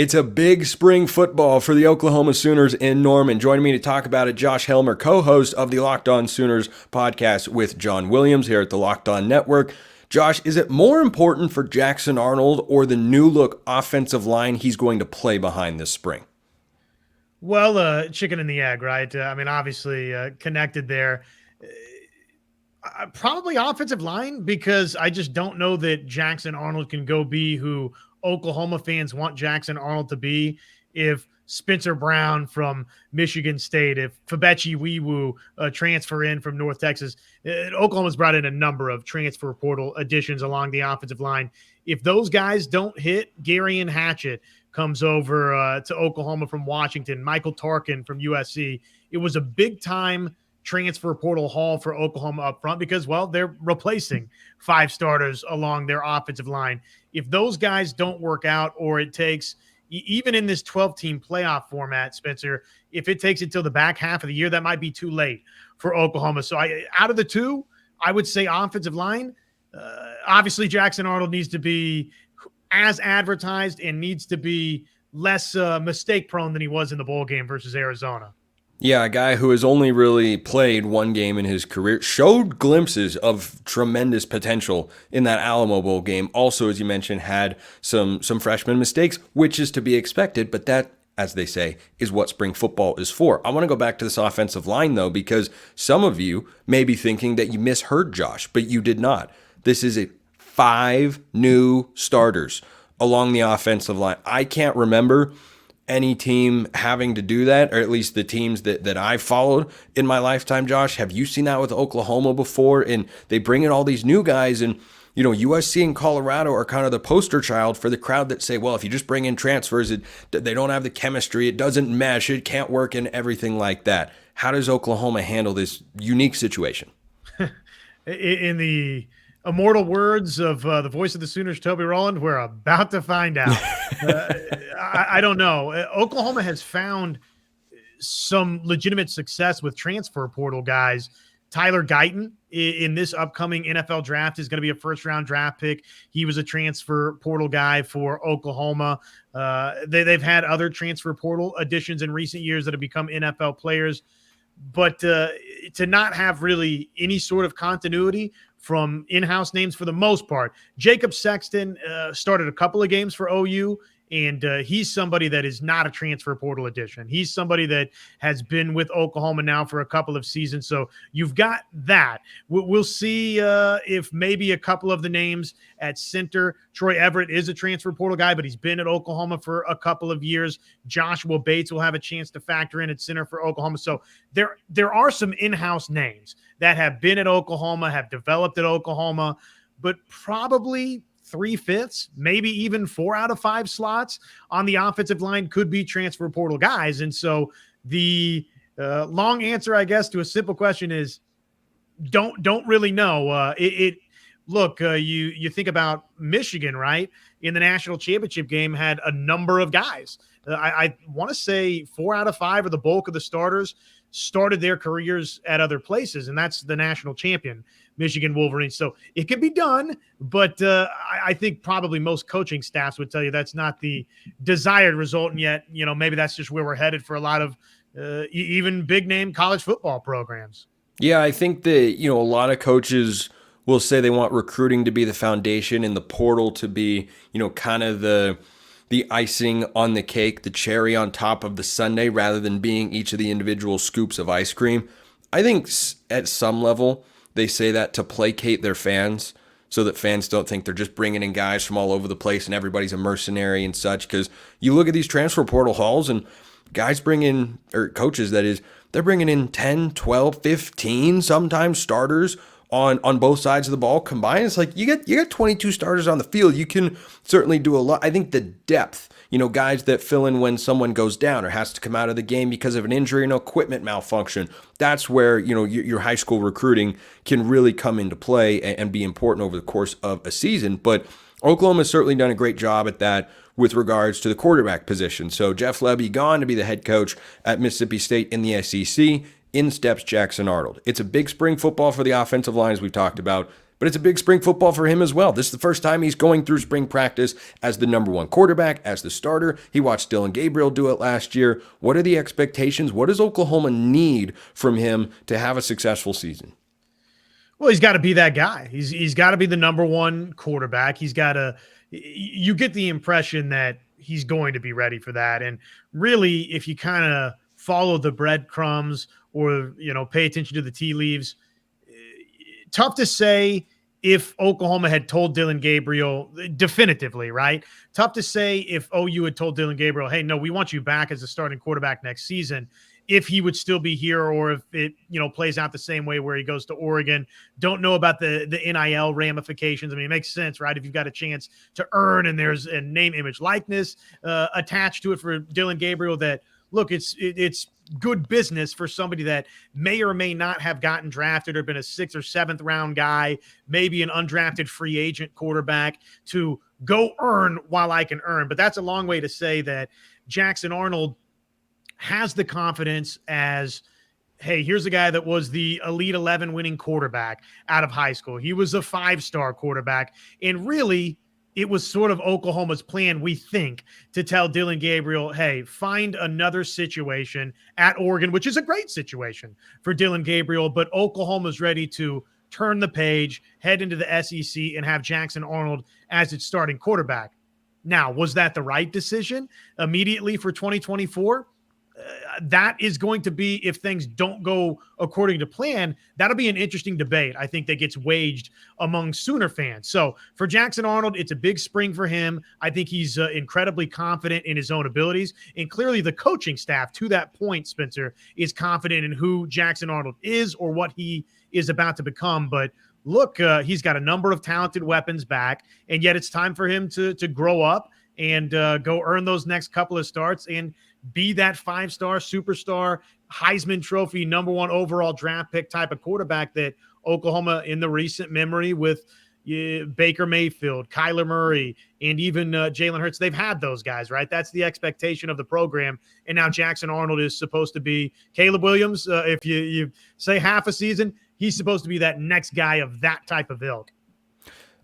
It's a big spring football for the Oklahoma Sooners in Norman. Joining me to talk about it, Josh Helmer, co-host of the Locked On Sooners podcast with John Williams here at the Locked On Network. Josh, is it more important for Jackson Arnold or the new look offensive line he's going to play behind this spring? Well, chicken and the egg, right? Obviously connected there. Probably offensive line, because I just don't know that Jackson Arnold can go be who Oklahoma fans want Jackson Arnold to be if Spencer Brown from Michigan State, if Fabechi Wiwu transfer in from North Texas. Oklahoma's brought in a number of transfer portal additions along the offensive line. If those guys don't hit, Garion Hatchett comes over to Oklahoma from Washington, Michael Tarkin from USC. It was a big-time transfer portal haul for Oklahoma up front because, well, they're replacing 5 starters along their offensive line. If those guys don't work out, or it takes, even in this 12-team playoff format, Spencer, if it takes until the back half of the year, that might be too late for Oklahoma. So out of the two, I would say offensive line. Obviously, Jackson Arnold needs to be as advertised and needs to be less mistake-prone than he was in the bowl game versus Arizona. Yeah, a guy who has only really played one game in his career, showed glimpses of tremendous potential in that Alamo Bowl game. Also, as you mentioned, had some freshman mistakes, which is to be expected, but that, as they say, is what spring football is for. I want to go back to this offensive line, though, because some of you may be thinking that you misheard Josh, but you did not. This is 5 new starters along the offensive line. I can't remember any team having to do that, or at least the teams that I've followed in my lifetime. Josh, have you seen that with Oklahoma before? And they bring in all these new guys, and USC and Colorado are kind of the poster child for the crowd that say, well, if you just bring in transfers, they don't have the chemistry, it doesn't mesh, it can't work, and everything like that. How does Oklahoma handle this unique situation? In the immortal words of the voice of the Sooners, Toby Rowland, we're about to find out. I don't know. Oklahoma has found some legitimate success with transfer portal guys. Tyler Guyton in this upcoming NFL draft is going to be a first-round draft pick. He was a transfer portal guy for Oklahoma. They've had other transfer portal additions in recent years that have become NFL players. But to not have really any sort of continuity from in-house names for the most part. Jacob Sexton started a couple of games for OU, and he's somebody that is not a transfer portal addition. He's somebody that has been with Oklahoma now for a couple of seasons, so you've got that. We'll see if maybe a couple of the names at center. Troy Everett is a transfer portal guy, but he's been at Oklahoma for a couple of years. Joshua Bates will have a chance to factor in at center for Oklahoma. So there are some in-house names that have been at Oklahoma, have developed at Oklahoma, but probably 3/5, maybe even 4 out of 5 slots on the offensive line could be transfer portal guys. And so the long answer, I guess, to a simple question is don't really know. You think about Michigan, right? In the national championship game, had a number of guys. I want to say 4 out of 5, or the bulk of the starters, started their careers at other places, and that's the national champion, Michigan Wolverines. So it can be done, but I think probably most coaching staffs would tell you that's not the desired result, and yet, maybe that's just where we're headed for a lot of even big-name college football programs. Yeah, I think that, a lot of coaches will say they want recruiting to be the foundation and the portal to be, kind of the icing on the cake, the cherry on top of the sundae, rather than being each of the individual scoops of ice cream. I think at some level they say that to placate their fans, so that fans don't think they're just bringing in guys from all over the place and everybody's a mercenary and such. Because you look at these transfer portal hauls, and guys bring in, or coaches that is, they're bringing in 10, 12, 15, sometimes starters on both sides of the ball combined. It's like you got 22 starters on the field. You can certainly do a lot. I think the depth, guys that fill in when someone goes down or has to come out of the game because of an injury and equipment malfunction. That's where, your high school recruiting can really come into play and be important over the course of a season. But Oklahoma has certainly done a great job at that with regards to the quarterback position. So Jeff Lebby gone to be the head coach at Mississippi State in the SEC. In steps Jackson Arnold. It's a big spring football for the offensive line, as we've talked about. but it's a big spring football for him as well. This is the first time he's going through spring practice as the number one quarterback, as the starter. He watched Dylan Gabriel do it last year. What are the expectations? What does Oklahoma need from him to have a successful season? Well, he's got to be that guy. He's got to be the number one quarterback. He's got to. You get the impression that he's going to be ready for that. And really, if you kind of follow the breadcrumbs or pay attention to the tea leaves, tough to say if Oklahoma had told Dylan Gabriel definitively, right? Tough to say if OU had told Dylan Gabriel, hey, no, we want you back as a starting quarterback next season, if he would still be here or if it, plays out the same way where he goes to Oregon. Don't know about the NIL ramifications. I mean, it makes sense, right? If you've got a chance to earn and there's a name, image, likeness attached to it for Dylan Gabriel, that look, it's good business for somebody that may or may not have gotten drafted or been a 6th or 7th round guy, maybe an undrafted free agent quarterback, to go earn while I can earn. But that's a long way to say that Jackson Arnold has the confidence as, hey, here's a guy that was the Elite 11 winning quarterback out of high school. He was a 5-star quarterback. And really, it was sort of Oklahoma's plan, we think, to tell Dylan Gabriel, hey, find another situation at Oregon, which is a great situation for Dylan Gabriel, but Oklahoma's ready to turn the page, head into the SEC, and have Jackson Arnold as its starting quarterback. Now, was that the right decision immediately for 2024? That is going to be, if things don't go according to plan, that'll be an interesting debate, I think, that gets waged among Sooner fans. So for Jackson Arnold, it's a big spring for him. I think he's incredibly confident in his own abilities. And clearly the coaching staff, to that point, Spencer, is confident in who Jackson Arnold is or what he is about to become. But look, he's got a number of talented weapons back, and yet it's time for him to grow up and go earn those next couple of starts and be that 5-star superstar, Heisman Trophy, number 1 overall draft pick type of quarterback that Oklahoma, in the recent memory with Baker Mayfield, Kyler Murray, and even Jalen Hurts, they've had those guys, right? That's the expectation of the program. And now Jackson Arnold is supposed to be Caleb Williams. If you say half a season, he's supposed to be that next guy of that type of ilk.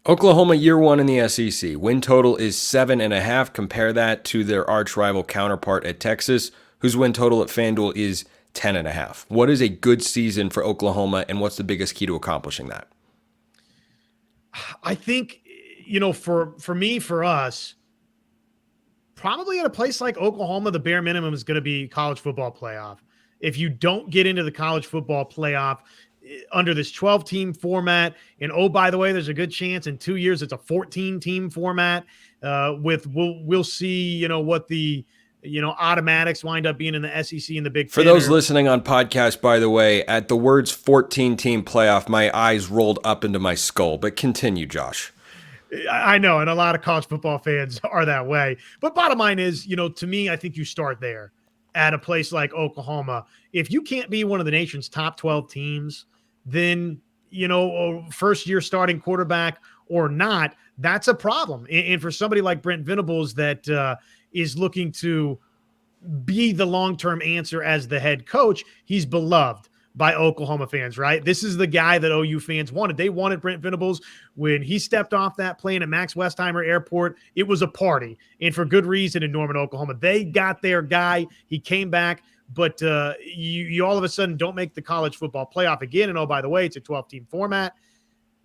Oklahoma year 1 in the SEC. Win total is 7.5. Compare that to their arch rival counterpart at Texas, whose win total at FanDuel is 10.5. What is a good season for Oklahoma, and what's the biggest key to accomplishing that? I think, for me, for us, probably at a place like Oklahoma, the bare minimum is going to be college football playoff. If you don't get into the college football playoff under this 12-team format, and oh, by the way, there's a good chance in 2 years it's a 14-team format. We'll see, what the automatics wind up being in the SEC and the Big Ten. For those listening on podcast, by the way, at the words 14-team playoff, my eyes rolled up into my skull. But continue, Josh. I know, and a lot of college football fans are that way. But bottom line is, to me, I think you start there at a place like Oklahoma. If you can't be one of the nation's top 12 teams, then, first-year starting quarterback or not, that's a problem. And for somebody like Brent Venables that is looking to be the long-term answer as the head coach, he's beloved by Oklahoma fans, right? This is the guy that OU fans wanted. They wanted Brent Venables. When he stepped off that plane at Max Westheimer Airport, it was a party, and for good reason in Norman, Oklahoma. They got their guy. He came back. But you all of a sudden don't make the college football playoff again. And, oh, by the way, it's a 12-team format.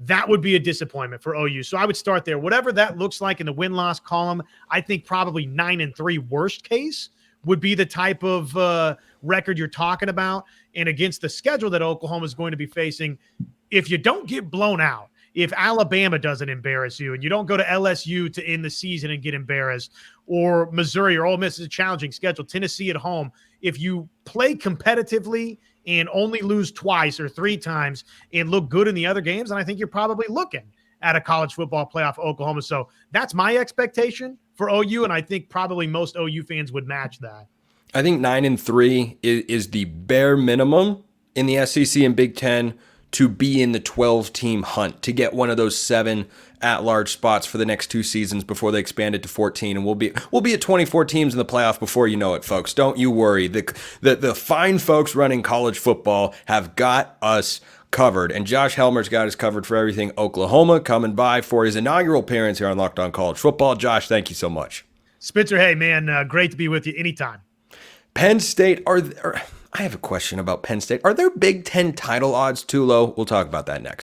That would be a disappointment for OU. So I would start there. Whatever that looks like in the win-loss column, I think probably 9-3 worst case would be the type of record you're talking about. And against the schedule that Oklahoma is going to be facing, if you don't get blown out, if Alabama doesn't embarrass you and you don't go to LSU to end the season and get embarrassed, or Missouri or Ole Miss is a challenging schedule, Tennessee at home, if you play competitively and only lose twice or 3 times and look good in the other games, then I think you're probably looking at a college football playoff Oklahoma. So that's my expectation for OU, and I think probably most OU fans would match that. I think 9-3 is the bare minimum in the SEC and Big Ten to be in the 12-team hunt, to get one of those 7 at-large spots for the next 2 seasons before they expand it to 14. And we'll be at 24 teams in the playoff before you know it, folks. Don't you worry. The fine folks running college football have got us covered. And Josh Helmer's got us covered for everything Oklahoma, coming by for his inaugural appearance here on Locked On College Football. Josh, thank you so much. Spencer, hey, man, great to be with you anytime. Penn State, I have a question about Penn State. Are their Big Ten title odds too low? We'll talk about that next.